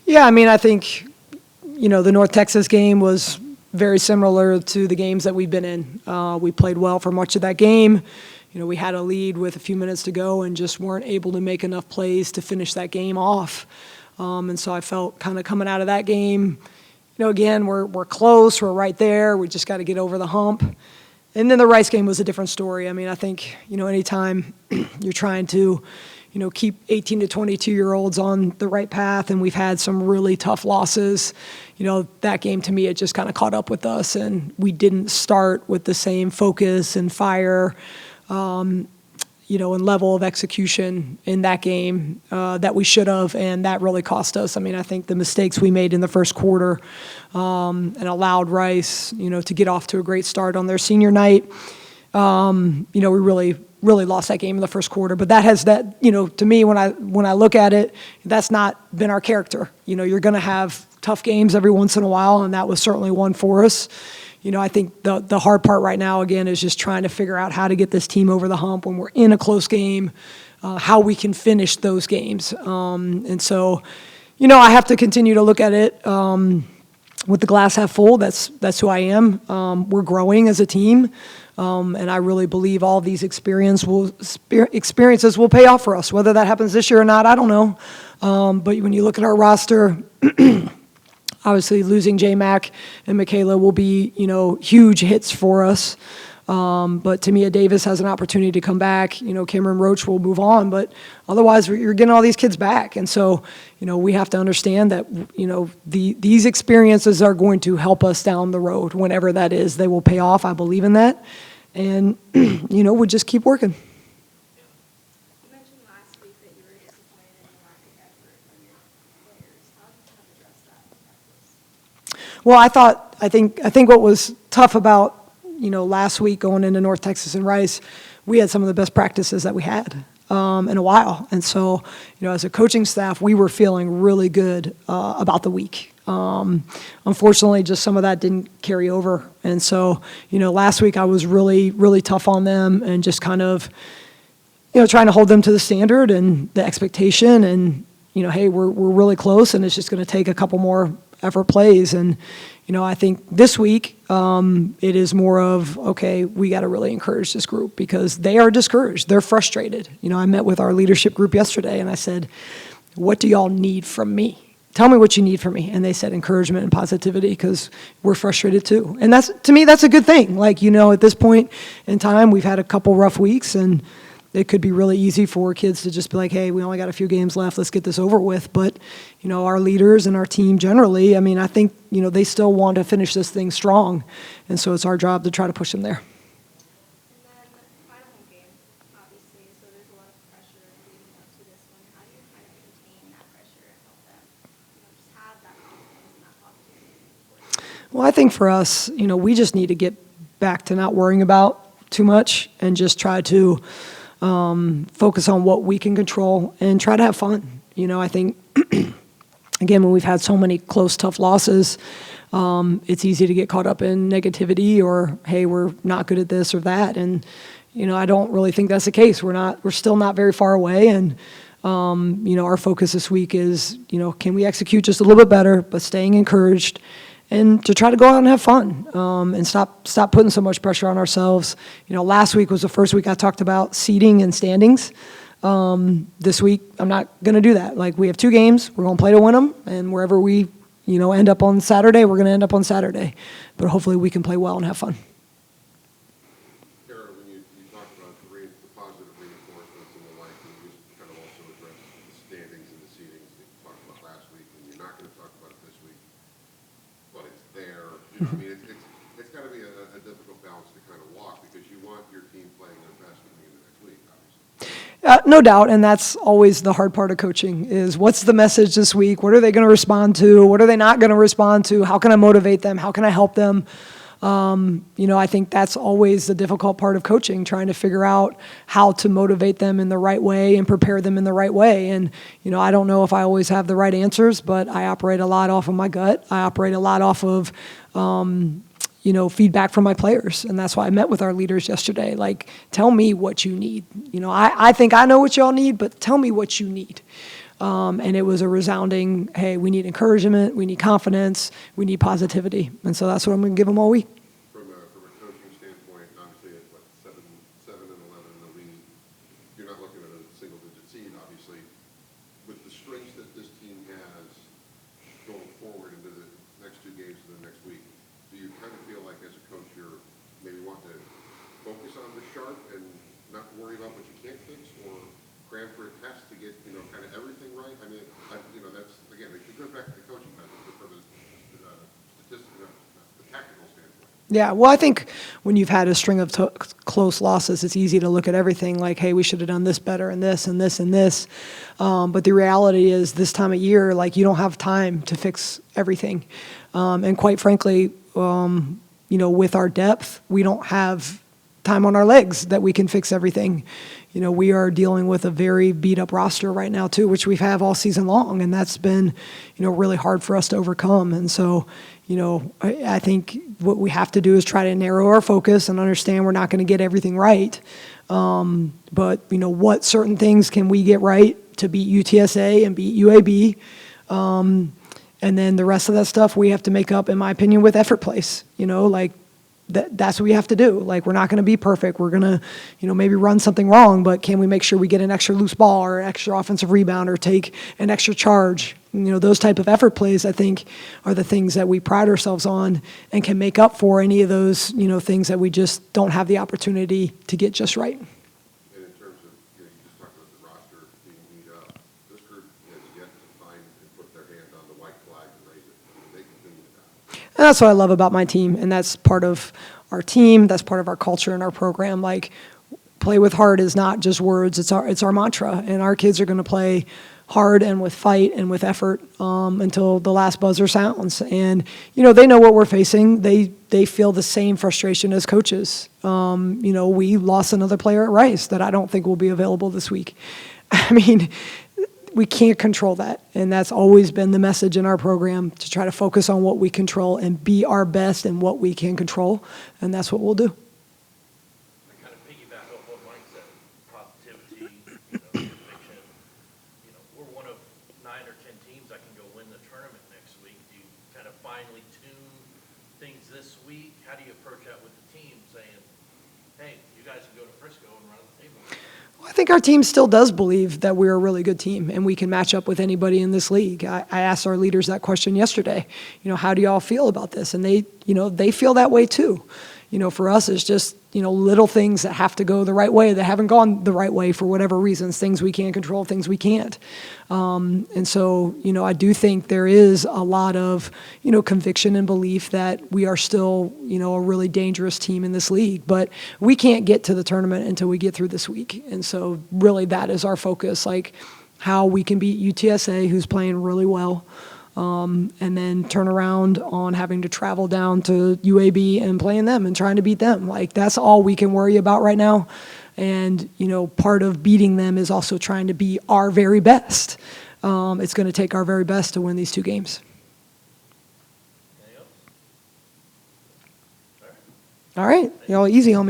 Yeah, I mean, I think, the North Texas game was very similar to the games that we've been in. We played well for much of that game. We had a lead with a few minutes to go and just weren't able to make enough plays to finish that game off. And so I felt kind of coming out of that game, again, we're close, we're right there, we just got to get over the hump. And then the Rice game was a different story. I mean, I think, anytime you're trying to, keep 18 to 22-year-olds on the right path, and we've had some really tough losses, that game to me, it just kind of caught up with us, and we didn't start with the same focus and fire, and level of execution in that game that we should have, and that really cost us. I mean, I think the mistakes we made in the first quarter and allowed Rice, to get off to a great start on their senior night. We really lost that game in the first quarter. But to me, when I look at it, that's not been our character. You're going to have tough games every once in a while, and that was certainly one for us. I think the hard part right now, again, is just trying to figure out how to get this team over the hump when we're in a close game, how we can finish those games. And so, I have to continue to look at it with the glass half full. That's who I am. We're growing as a team, and I really believe all these experiences will pay off for us. Whether that happens this year or not, I don't know. But when you look at our roster, obviously, losing J-Mac and Michaela will be, huge hits for us. But Tamia Davis has an opportunity to come back. Cameron Roach will move on. But otherwise, you're getting all these kids back. And so, we have to understand that, these experiences are going to help us down the road. Whenever that is, they will pay off. I believe in that. And, we just keep working. Well, I think what was tough about, last week going into North Texas and Rice, we had some of the best practices that we had in a while. And so, as a coaching staff, we were feeling really good about the week. Unfortunately, just some of that didn't carry over. And so, last week I was really, really tough on them and just kind of, trying to hold them to the standard and the expectation and, hey, we're really close and it's just going to take a couple more effort plays. And, I think this week it is more of, okay, we got to really encourage this group because they are discouraged. They're frustrated. I met with our leadership group yesterday and I said, what do y'all need from me? Tell me what you need from me. And they said encouragement and positivity because we're frustrated too. And to me, that's a good thing. Like, at this point in time, we've had a couple rough weeks and it could be really easy for kids to just be like, hey, we only got a few games left, let's get this over with. But, our leaders and our team generally, I think, they still want to finish this thing strong. And so it's our job to try to push them there. And then final home game, obviously, so there's a lot of pressure leading up to this one. How do you kind of contain that pressure and help them, just have that confidence and that positivity? Well, I think for us, we just need to get back to not worrying about too much and just try to focus on what we can control and try to have fun. I think, again, when we've had so many close, tough losses, it's easy to get caught up in negativity or, hey, we're not good at this or that. And, I don't really think that's the case. We're still not very far away. And, our focus this week is, can we execute just a little bit better, but staying encouraged and to try to go out and have fun and stop putting so much pressure on ourselves. Last week was the first week I talked about seeding and standings. This week, I'm not going to do that. Like, we have 2 games. We're going to play to win them. And wherever we, end up on Saturday, we're going to end up on Saturday. But hopefully we can play well and have fun. Kara, when you talked about the positive reinforcements and the like, and you just kind of also addressed the standings and the seedings that you talked about last week, and you're not going to talk about it this week, but it's there. It's got to be a difficult balance to kind of walk because you want your team playing their best coming into next week, obviously. No doubt, and that's always the hard part of coaching is what's the message this week? What are they going to respond to? What are they not going to respond to? How can I motivate them? How can I help them? I think that's always the difficult part of coaching, trying to figure out how to motivate them in the right way and prepare them in the right way. And, I don't know if I always have the right answers, but I operate a lot off of my gut. I operate a lot off of, feedback from my players. And that's why I met with our leaders yesterday. Like, tell me what you need. I think I know what y'all need, but tell me what you need. And it was a resounding, hey, we need encouragement, we need confidence, we need positivity. And so that's what I'm going to give them all week. From a coaching standpoint, obviously at what, 7-11 in the league, you're not looking at a single-digit seed, obviously. With the strengths that this team has going forward into the next two games of the next week, do you kind of feel like as a coach you're maybe want to focus on the sharp and not worry about what you can't fix, or cram for a test to get, kind of everything right? I mean, that's, again, it goes back to the coaching method, but for the statistical, the tactical standpoint. Yeah, well, I think when you've had a string of close losses, it's easy to look at everything like, hey, we should have done this better and this and this and this. But the reality is this time of year, like, you don't have time to fix everything. And quite frankly, with our depth, we don't have time on our legs that we can fix everything. We are dealing with a very beat-up roster right now, too, which we've had all season long, and that's been, really hard for us to overcome. And so, I think what we have to do is try to narrow our focus and understand we're not going to get everything right. But, what certain things can we get right to beat UTSA and beat UAB? And then the rest of that stuff we have to make up, in my opinion, with effort plays. That's what we have to do. Like, we're not going to be perfect. We're going to, maybe run something wrong, but can we make sure we get an extra loose ball or an extra offensive rebound or take an extra charge? Those type of effort plays, I think, are the things that we pride ourselves on and can make up for any of those, things that we just don't have the opportunity to get just right. And in terms of, you just talked about the roster being beat up, this group has yet to find and put their hand on the white flag and raise it. I mean, they continue that. And that's what I love about my team, and that's part of our team, that's part of our culture and our program. Like, play with heart is not just words, it's our mantra, and our kids are going to play hard and with fight and with effort until the last buzzer sounds. And, they know what we're facing. They feel the same frustration as coaches. We lost another player at Rice that I don't think will be available this week. I mean, we can't control that, and that's always been the message in our program, to try to focus on what we control and be our best in what we can control, and that's what we'll do. I kind of piggyback off what Mike said, positivity, conviction. We're one of 9 or 10 teams that can go win the tournament next week. Do you kind of finely tune things this week? How do you approach that with the team, saying, hey, you guys can go to Frisco and run the table? I think our team still does believe that we're a really good team and we can match up with anybody in this league. I asked our leaders that question yesterday. How do y'all feel about this? And they feel that way too. For us, it's just, little things that have to go the right way that haven't gone the right way for whatever reasons, things we can't control, things we can't. And so, I do think there is a lot of, conviction and belief that we are still, a really dangerous team in this league. But we can't get to the tournament until we get through this week. And so really that is our focus, like how we can beat UTSA, who's playing really well. And then turn around on having to travel down to UAB and playing them and trying to beat them. Like, that's all we can worry about right now. And, part of beating them is also trying to be our very best. It's going to take our very best to win these 2 games. Anything else? All right. All right. Y'all easy on me.